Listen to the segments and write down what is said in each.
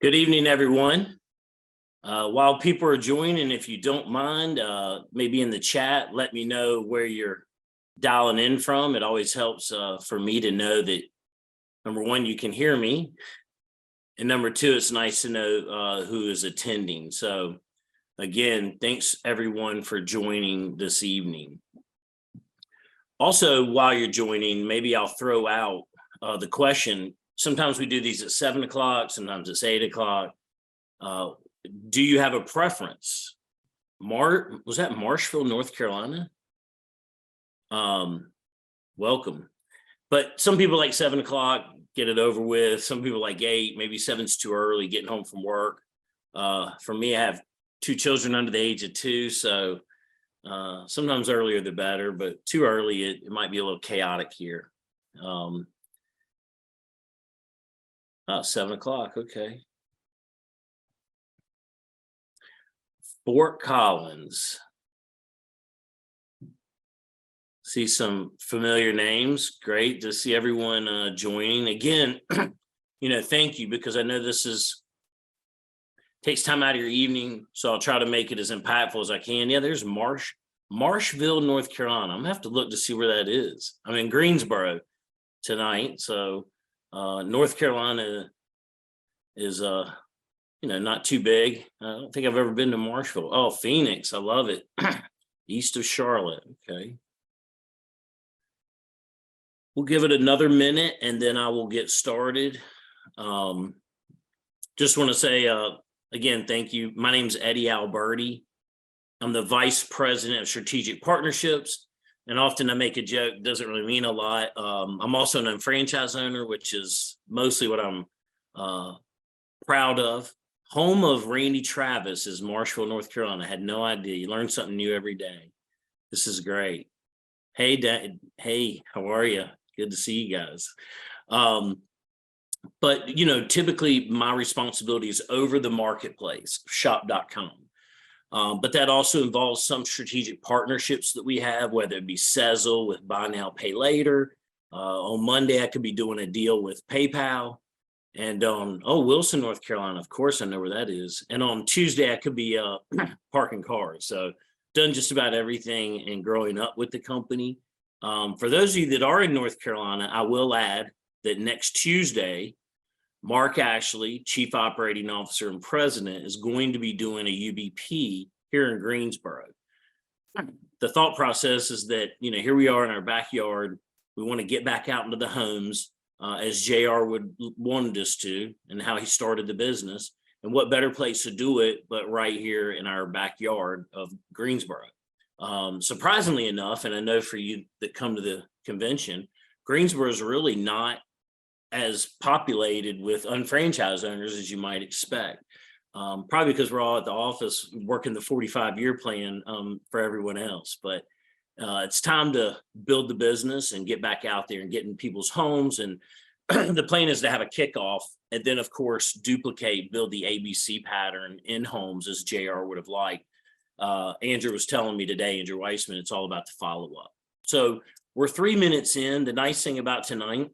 Good evening, everyone. While people are joining, if you don't mind, maybe in the chat, let me know where you're dialing in from. It always helps for me to know that, number one, you can hear me. And number two, it's nice to know who is attending. So again, thanks everyone for joining this evening. Also, while you're joining, maybe I'll throw out the question. Sometimes we do these at 7 o'clock, sometimes it's 8 o'clock. Do you have a preference? Was that Marshville, North Carolina? Welcome. But some people like 7 o'clock, get it over with. Some people like 8, maybe 7's too early, getting home from work. For me, I have 2 children under the age of 2, so sometimes earlier the better, but too early, it might be a little chaotic here. 7 o'clock, okay. Fort Collins. See some familiar names. Great to see everyone joining. Again, thank you, because I know this takes time out of your evening, so I'll try to make it as impactful as I can. Yeah, there's Marshville, North Carolina. I'm gonna have to look to see where that is. I'm in Greensboro tonight, so North Carolina is not too big. I don't think I've ever been to Marshville. Oh, Phoenix, I love it. East of Charlotte. Okay. We'll give it another minute and then I will get started. Just want to say again, thank you. My name's Eddie Alberty. I'm the Vice President of Strategic Partnerships. And often I make a joke, doesn't really mean a lot. I'm also an franchise owner, which is mostly what I'm proud of. Home of Randy Travis is Marshville, North Carolina. I had no idea. You learn something new every day. This is great. Hey, Dad. Hey, how are you? Good to see you guys. But, typically my responsibility is over the marketplace, shop.com. But that also involves some strategic partnerships that we have, whether it be Sezzle with Buy Now, Pay Later. On Monday, I could be doing a deal with PayPal. And on Wilson, North Carolina, of course I know where that is. And on Tuesday I could be parking cars. So done just about everything and growing up with the company. For those of you that are in North Carolina, I will add that next Tuesday, Mark Ashley, Chief Operating Officer and President, is going to be doing a UBP here in Greensboro. The thought process is that, here we are in our backyard. We want to get back out into the homes. As JR would wanted us to, and how he started the business. And what better place to do it but right here in our backyard of Greensboro. Surprisingly enough, and I know for you that come to the convention, Greensboro is really not as populated with unfranchised owners as you might expect. Probably because we're all at the office working the 45-year plan for everyone else. But it's time to build the business and get back out there and get in people's homes. And the plan is to have a kickoff and then, of course, build the ABC pattern in homes as JR would have liked. Andrew was telling me today, Andrew Weissman, it's all about the follow-up. So we're 3 minutes in. The nice thing about tonight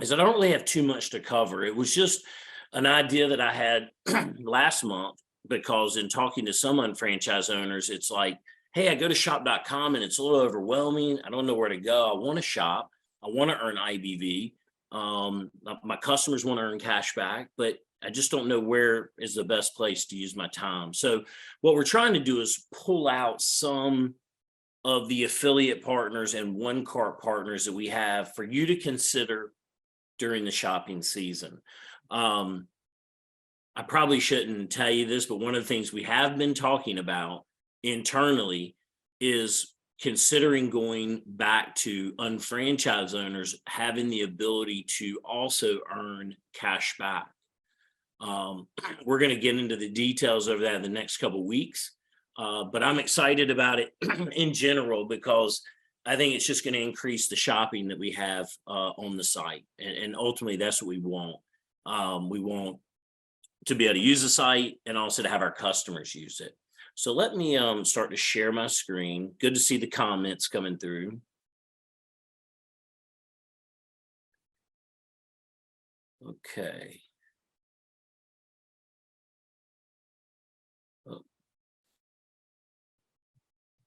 is I don't really have too much to cover. It was just an idea that I had last month, because in talking to some unfranchised owners, it's like, hey, I go to shop.com and it's a little overwhelming. I don't know where to go. I want to shop. I want to earn IBV. My customers want to earn cash back, but I just don't know where is the best place to use my time. So what we're trying to do is pull out some of the affiliate partners and one cart partners that we have for you to consider during the shopping season. I probably shouldn't tell you this, but one of the things we have been talking about internally is considering going back to unfranchised owners having the ability to also earn cash back. We're going to get into the details of that in the next couple of weeks, but I'm excited about it in general because I think it's just going to increase the shopping that we have on the site, and ultimately that's what we want. We want to be able to use the site and also to have our customers use it. So let me start to share my screen. Good to see the comments coming through. Okay.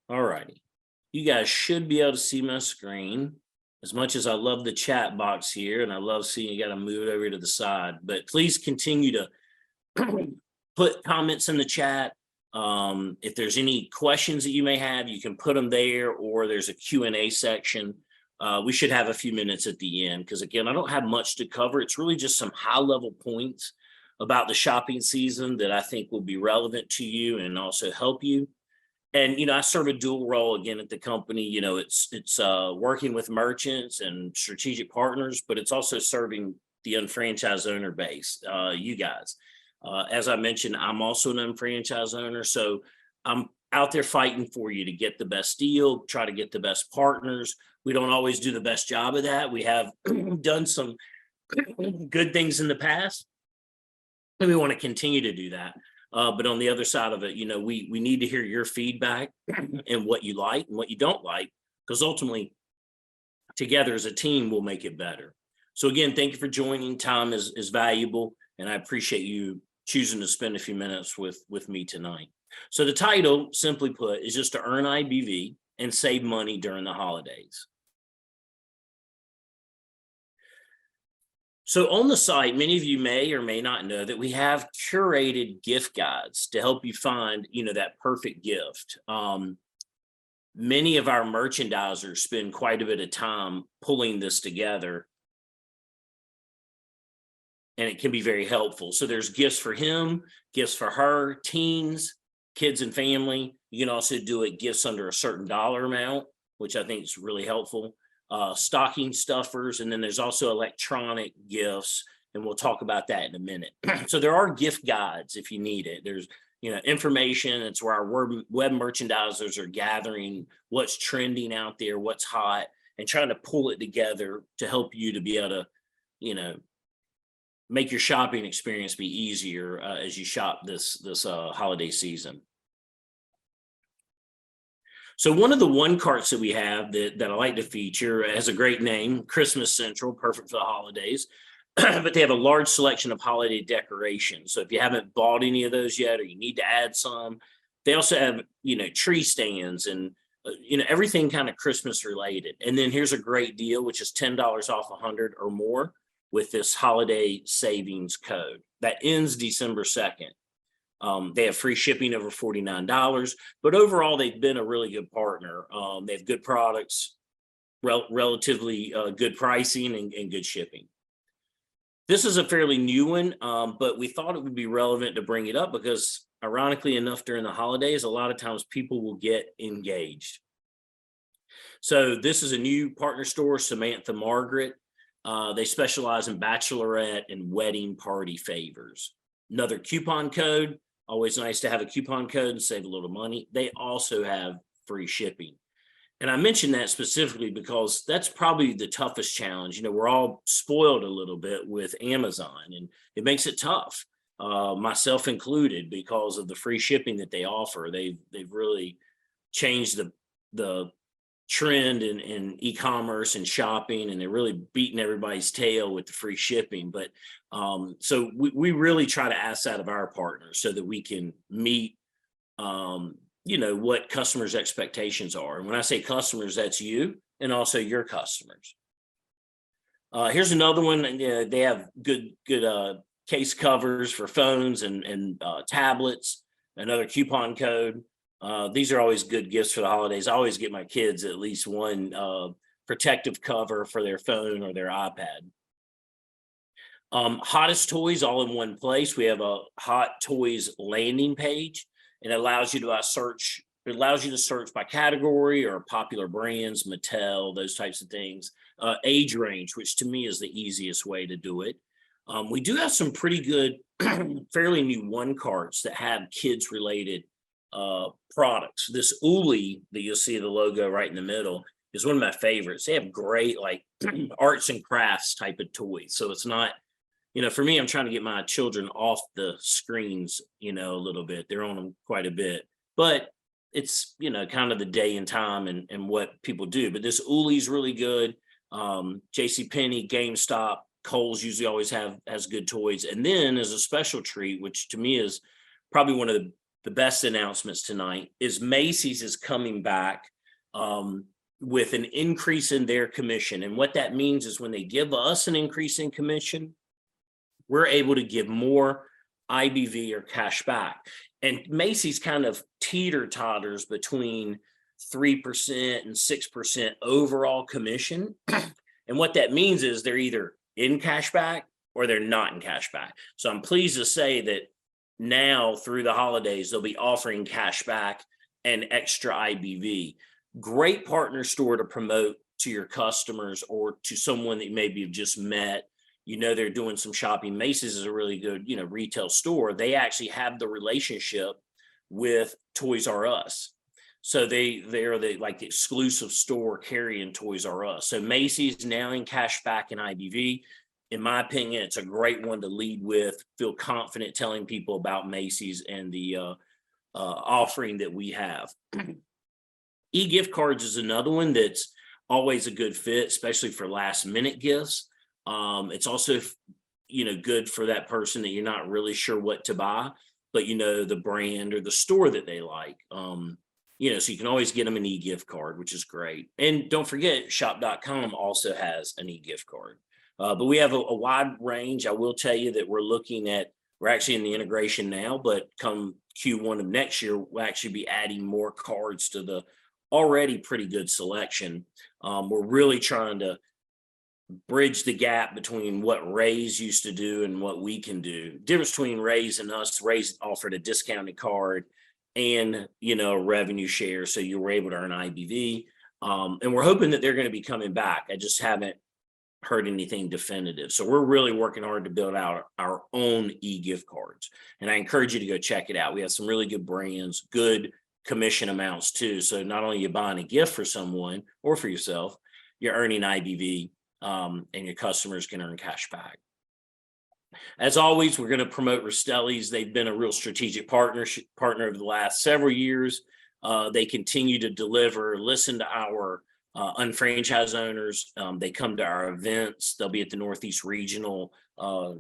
All righty. You guys should be able to see my screen. As much as I love the chat box here and I love seeing you got to move it over to the side, but please continue to put comments in the chat. If there's any questions that you may have, you can put them there, or there's a Q&A section. We should have a few minutes at the end because, again, I don't have much to cover. It's really just some high-level points about the shopping season that I think will be relevant to you and also help you. And, I serve a dual role again at the company. It's working with merchants and strategic partners, but it's also serving the unfranchised owner base, you guys. As I mentioned, I'm also an unfranchised owner, so I'm out there fighting for you to get the best deal, try to get the best partners. We don't always do the best job of that. We have done some good things in the past, and we want to continue to do that. But on the other side of it, we need to hear your feedback and what you like and what you don't like, because ultimately, together as a team, we'll make it better. So again, thank you for joining. Time is valuable, and I appreciate you choosing to spend a few minutes with me tonight. So the title, simply put, is just to earn IBV and save money during the holidays. So on the site, many of you may or may not know that we have curated gift guides to help you find, that perfect gift. Many of our merchandisers spend quite a bit of time pulling this together, and it can be very helpful. So there's gifts for him, gifts for her, teens, kids and family. You can also do it gifts under a certain dollar amount, which I think is really helpful. Stocking stuffers, and then there's also electronic gifts, and we'll talk about that in a minute. So there are gift guides if you need it. There's information. It's where our web merchandisers are gathering what's trending out there, what's hot, and trying to pull it together to help you to be able to make your shopping experience be easier as you shop this holiday season. So one of the one carts that we have that I like to feature has a great name, Christmas Central, perfect for the holidays. But they have a large selection of holiday decorations. So if you haven't bought any of those yet, or you need to add some, they also have, tree stands and, everything kind of Christmas related. And then here's a great deal, which is $10 off 100 or more with this holiday savings code that ends December 2nd. They have free shipping over $49, but overall, they've been a really good partner. They have good products, relatively good pricing, and good shipping. This is a fairly new one, but we thought it would be relevant to bring it up because, ironically enough, during the holidays, a lot of times people will get engaged. So this is a new partner store, Samantha Margaret. They specialize in bachelorette and wedding party favors. Another coupon code. Always nice to have a coupon code and save a little money. They also have free shipping. And I mention that specifically because that's probably the toughest challenge. We're all spoiled a little bit with Amazon, and it makes it tough, myself included, because of the free shipping that they offer. They've really changed the trend in e-commerce and shopping, and they're really beating everybody's tail with the free shipping. But so we really try to ask that of our partners so that we can meet what customers' expectations are. And when I say customers, that's you and also your customers. Here's another one. They have good case covers for phones and tablets. Another coupon code. These are always good gifts for the holidays. I always get my kids at least one protective cover for their phone or their iPad. Hottest toys all in one place. We have a hot toys landing page, and it allows you to search. It allows you to search by category or popular brands, Mattel, those types of things. Age range, which to me is the easiest way to do it. We do have some pretty good, fairly new one carts that have kids related products. This Uli that you'll see the logo right in the middle is one of my favorites. They have great arts and crafts type of toys. So it's not, for me, I'm trying to get my children off the screens, a little bit. They're on them quite a bit, but it's, kind of the day and time and what people do. But this Uli's really good. JCPenney, GameStop, Kohl's usually always has good toys. And then as a special treat, which to me is probably one of the the best announcements tonight is Macy's is coming back with an increase in their commission. And what that means is when they give us an increase in commission, we're able to give more IBV or cash back. And Macy's kind of teeter-totters between 3% and 6% overall commission. And what that means is they're either in cash back or they're not in cash back. So I'm pleased to say that now through the holidays, they'll be offering cash back and extra IBV. Great partner store to promote to your customers or to someone that maybe you've just met. They're doing some shopping. Macy's is a really good, retail store. They actually have the relationship with Toys R Us. So they're the like exclusive store carrying Toys R Us. So Macy's now in cash back and IBV. In my opinion, it's a great one to lead with. Feel confident telling people about Macy's and the offering that we have. E-gift cards is another one that's always a good fit, especially for last minute gifts. It's also, good for that person that you're not really sure what to buy, but the brand or the store that they like. So you can always get them an e-gift card, which is great. And don't forget, shop.com also has an e-gift card. But we have a wide range. I will tell you that we're actually in the integration now, but come Q1 of next year, we'll actually be adding more cards to the already pretty good selection. We're really trying to bridge the gap between what Ray's used to do and what we can do. Difference between Ray's and us, Ray's offered a discounted card and, a revenue share. So you were able to earn IBV. And we're hoping that they're going to be coming back. I just haven't heard anything definitive. So we're really working hard to build out our own e-gift cards. And I encourage you to go check it out. We have some really good brands, good commission amounts too. So not only are you buying a gift for someone or for yourself, you're earning IBV. And your customers can earn cash back. As always, we're going to promote Rastelli's. They've been a real strategic partner over the last several years. They continue to deliver, listen to our unfranchised owners. They come to our events. They'll be at the Northeast Regional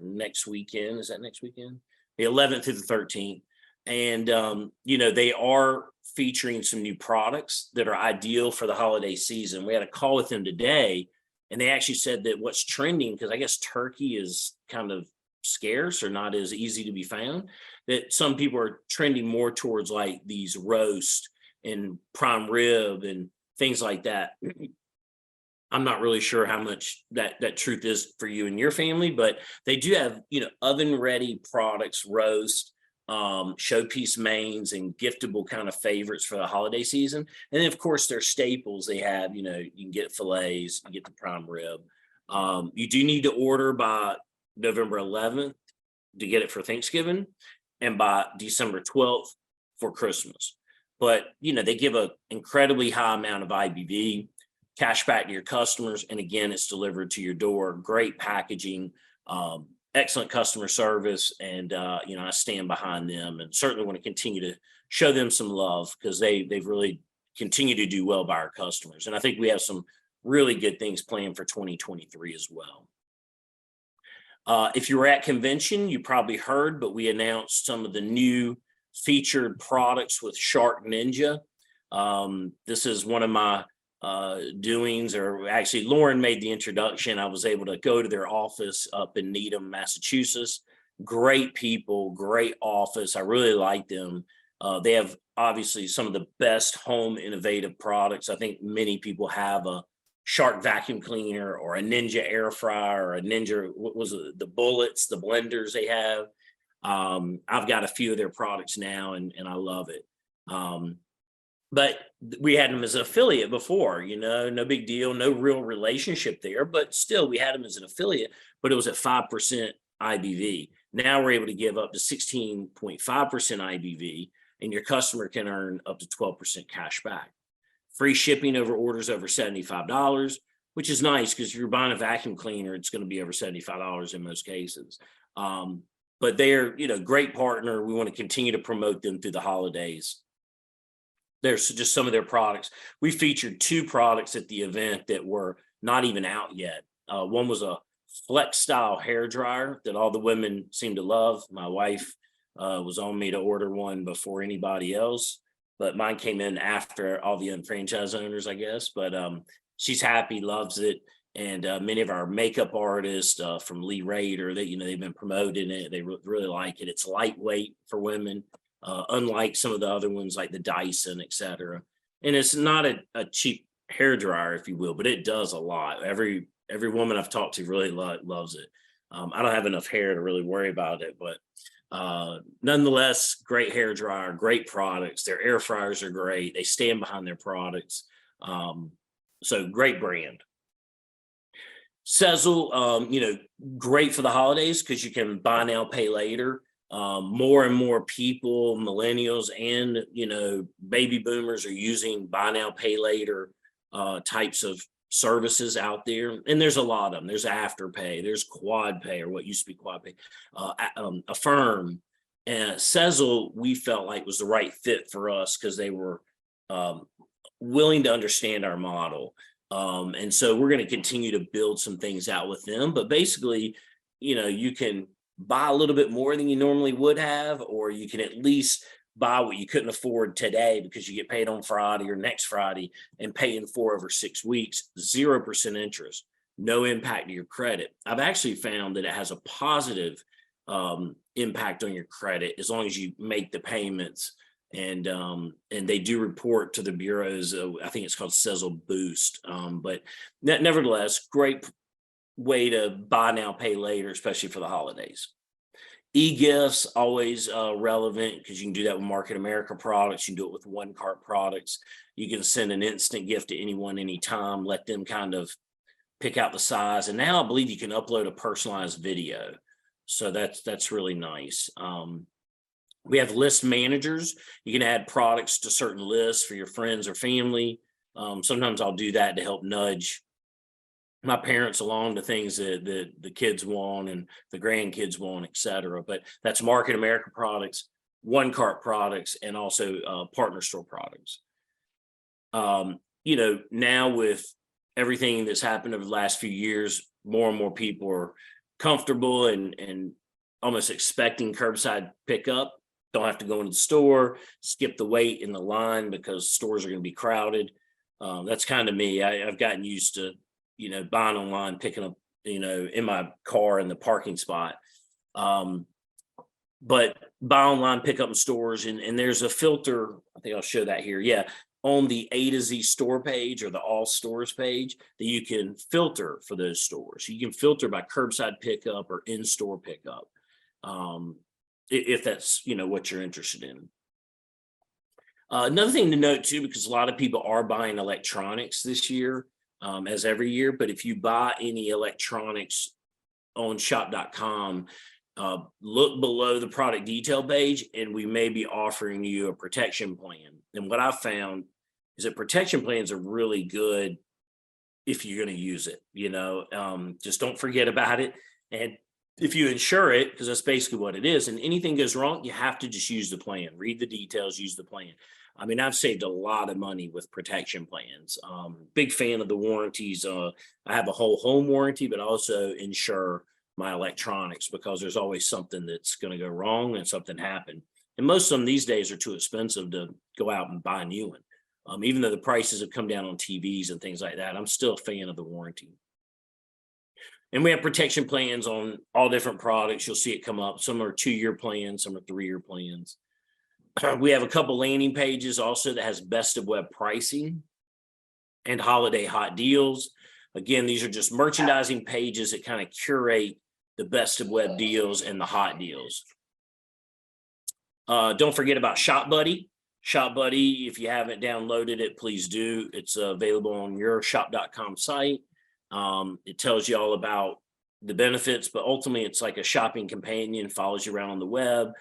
next weekend. Is that next weekend? The 11th through the 13th. And, they are featuring some new products that are ideal for the holiday season. We had a call with them today. And they actually said that what's trending, because I guess turkey is kind of scarce or not as easy to be found, that some people are trending more towards like these roast and prime rib and things like that. I'm not really sure how much that truth is for you and your family, but they do have, oven ready products, roast, showpiece mains and giftable kind of favorites for the holiday season. And then of course their staples they have, you can get fillets, you get the prime rib. You do need to order by November 11th to get it for Thanksgiving and by December 12th for Christmas. But, they give an incredibly high amount of IBV, cash back to your customers. And again, it's delivered to your door, great packaging, excellent customer service. And, I stand behind them and certainly want to continue to show them some love because they've really continued to do well by our customers. And I think we have some really good things planned for 2023 as well. If you were at convention, you probably heard, but we announced some of the new featured products with Shark Ninja. This is one of my doings, or actually Lauren made the introduction. I was able to go to their office up in Needham, Massachusetts. Great people, great office. I really like them. They have obviously some of the best home innovative products. I think many people have a Shark vacuum cleaner or a Ninja air fryer or a Ninja, what was it, the bullets, the blenders they have. I've got a few of their products now and I love it. But we had them as an affiliate before, no big deal, no real relationship there, but still we had them as an affiliate, but it was at 5% IBV. Now we're able to give up to 16.5% IBV and your customer can earn up to 12% cash back. Free shipping over orders over $75, which is nice because if you're buying a vacuum cleaner, it's going to be over $75 in most cases. But they're, great partner. We want to continue to promote them through the holidays. There's just some of their products. We featured 2 products at the event that were not even out yet. One was a flex style hair dryer that all the women seem to love. My wife was on me to order one before anybody else, but mine came in after all the unfranchised owners, I guess. But she's happy, loves it. And many of our makeup artists from Lee Raider, that they've been promoting it. They really like it. It's lightweight for women, unlike some of the other ones like the Dyson, etc. And it's not a cheap hair dryer, if you will, but it does a lot. Every woman I've talked to really loves it. I don't have enough hair to really worry about it, but nonetheless, great hair dryer, great products. Their air fryers are great. They stand behind their products. So great brand. Sezzle, great for the holidays because you can buy now, pay later. More and more people, millennials and, baby boomers are using buy now, pay later types of services out there. And there's a lot of them. There's Afterpay, there's Quad Pay, or what used to be Quad Pay, Affirm. And Sezzle, we felt like was the right fit for us because they were willing to understand our model. And so we're going to continue to build some things out with them. But basically, you can buy a little bit more than you normally would have, or you can at least buy what you couldn't afford today because you get paid on Friday or next Friday and pay in 4 over 6 weeks, 0% interest, no impact to your credit. I've actually found that it has a positive impact on your credit as long as you make the payments. And they do report to the bureaus. I think it's called Sezzle Boost. But nevertheless, great way to buy now, pay later, especially for the holidays. E-gifts, always relevant because you can do that with Market America products. You can do it with One Cart products. You can send an instant gift to anyone, anytime, let them kind of pick out the size. And now I believe you can upload a personalized video. So that's really nice. We have list managers. You can add products to certain lists for your friends or family. Sometimes I'll do that to help nudge my parents along to things that the kids want and the grandkids want, etc. But that's Market America products, One Cart products, and also partner store products. Now with everything that's happened over the last few years, more and more people are comfortable and almost expecting curbside pickup. Don't have to go into the store, skip the wait in the line because stores are going to be crowded. That's kind of me. I've gotten used to, buying online, picking up, in my car in the parking spot. But buy online, pick up in stores, and there's a filter. I think I'll show that here. Yeah. On the A to Z store page or the all stores page that you can filter for those stores. You can filter by curbside pickup or in-store pickup. If that's what you're interested in. Another thing to note too, because a lot of people are buying electronics this year, as every year, but if you buy any electronics on shop.com, look below the product detail page and we may be offering you a protection plan. And what I've found is that protection plans are really good if you're going to use it. Just don't forget about it. And if you insure it, because that's basically what it is, and anything goes wrong, you have to just use the plan, read the details, use the plan. I mean, I've saved a lot of money with protection plans. Big fan of the warranties. I have a whole home warranty, but also insure my electronics because there's always something that's going to go wrong and something happen. And most of them these days are too expensive to go out and buy a new one. Even though the prices have come down on TVs and things like that, I'm still a fan of the warranty. And we have protection plans on all different products. You'll see it come up. Some are 2-year plans, some are 3-year plans. We have a couple landing pages also that has best of web pricing and holiday hot deals. Again, these are just merchandising pages that kind of curate the best of web deals and the hot deals. Don't forget about Shop Buddy. Shop Buddy, if you haven't downloaded it, please do. It's available on your shop.com site. It tells you all about the benefits, but ultimately it's like a shopping companion, follows you around on the web,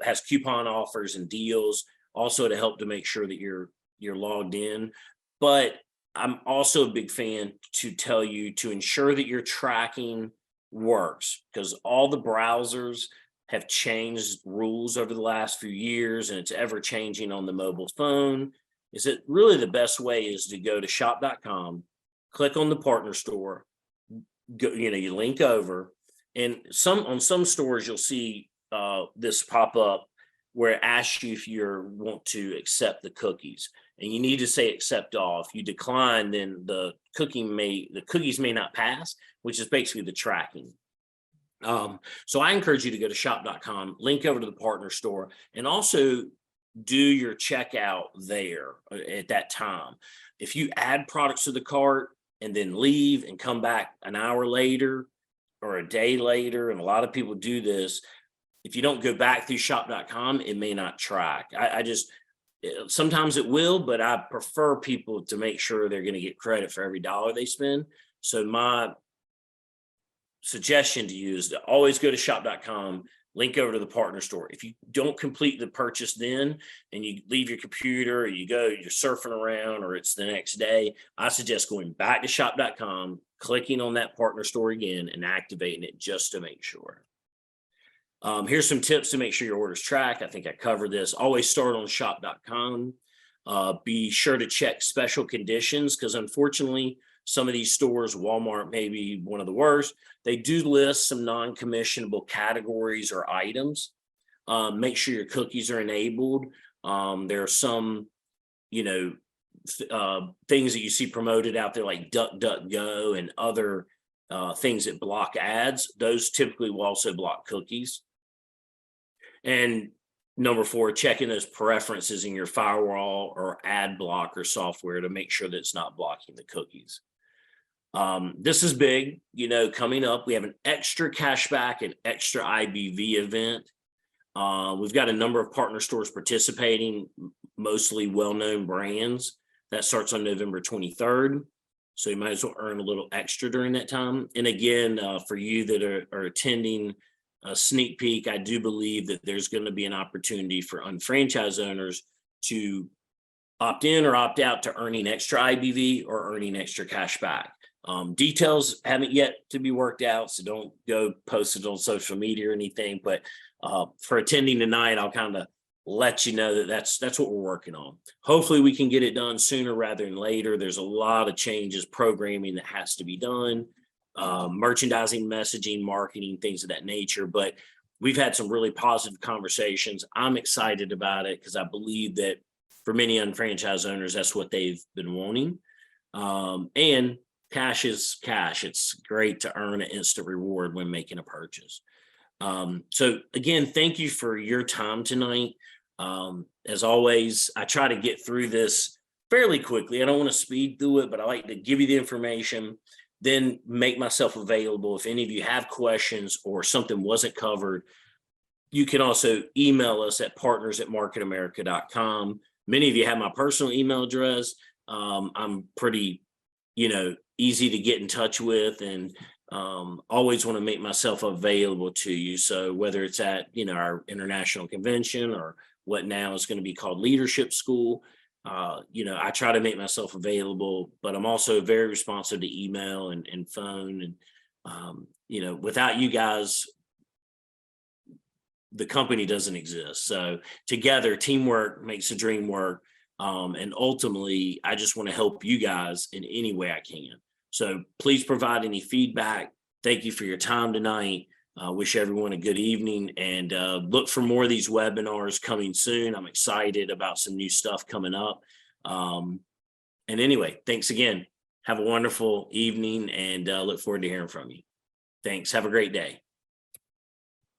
has coupon offers and deals, also to help to make sure that you're logged in. But I'm also a big fan to tell you to ensure that your tracking works, because all the browsers have changed rules over the last few years, and it's ever changing on the mobile phone. Is it really the best way is to go to shop.com, click on the partner store, go, you link over, and on some stores you'll see this pop up where it asks you if you want to accept the cookies, and you need to say accept all. If you decline, then the cookies may not pass, which is basically the tracking. So I encourage you to go to shop.com, link over to the partner store, and also do your checkout there at that time. If you add products to the cart and then leave and come back an hour later or a day later, and a lot of people do this, if you don't go back through shop.com, it may not track. Sometimes it will, but I prefer people to make sure they're going to get credit for every dollar they spend. So my suggestion to you is to always go to shop.com, link over to the partner store. If you don't complete the purchase then, and you leave your computer, or you're surfing around, or it's the next day, I suggest going back to shop.com, clicking on that partner store again, and activating it just to make sure. Here's some tips to make sure your orders track. I think I covered this. Always start on shop.com. Be sure to check special conditions, because unfortunately, some of these stores, Walmart may be one of the worst, they do list some non-commissionable categories or items. Make sure your cookies are enabled. There are some, things that you see promoted out there like DuckDuckGo and other things that block ads. Those typically will also block cookies. And number 4, checking those preferences in your firewall or ad blocker software to make sure that it's not blocking the cookies. This is big, coming up. We have an extra cashback and extra IBV event. We've got a number of partner stores participating, mostly well-known brands. That starts on November 23rd. So you might as well earn a little extra during that time. And again, for you that are attending a sneak peek, I do believe that there's going to be an opportunity for unfranchised owners to opt in or opt out to earning extra IBV or earning extra cash back. Details haven't yet to be worked out, so don't go post it on social media or anything. But for attending tonight, I'll kind of let you know that that's what we're working on. Hopefully we can get it done sooner rather than later. There's a lot of changes, programming that has to be done, merchandising, messaging, marketing, things of that nature. But we've had some really positive conversations. I'm excited about it because I believe that for many unfranchised owners, that's what they've been wanting. And cash is cash. It's great to earn an instant reward when making a purchase. So again, thank you for your time tonight. As always, I try to get through this fairly quickly. I don't want to speed through it, but I like to give you the information, then make myself available. If any of you have questions or something wasn't covered, you can also email us at partners@marketamerica.com. Many of you have my personal email address. I'm pretty, easy to get in touch with, and always want to make myself available to you. So whether it's at, our international convention or what now is going to be called Leadership School, I try to make myself available, but I'm also very responsive to email and phone. And, without you guys, the company doesn't exist. So together, teamwork makes the dream work. And ultimately, I just want to help you guys in any way I can. So please provide any feedback. Thank you for your time tonight. Wish everyone a good evening, and look for more of these webinars coming soon. I'm excited about some new stuff coming up. And anyway, thanks again. Have a wonderful evening, and look forward to hearing from you. Thanks. Have a great day.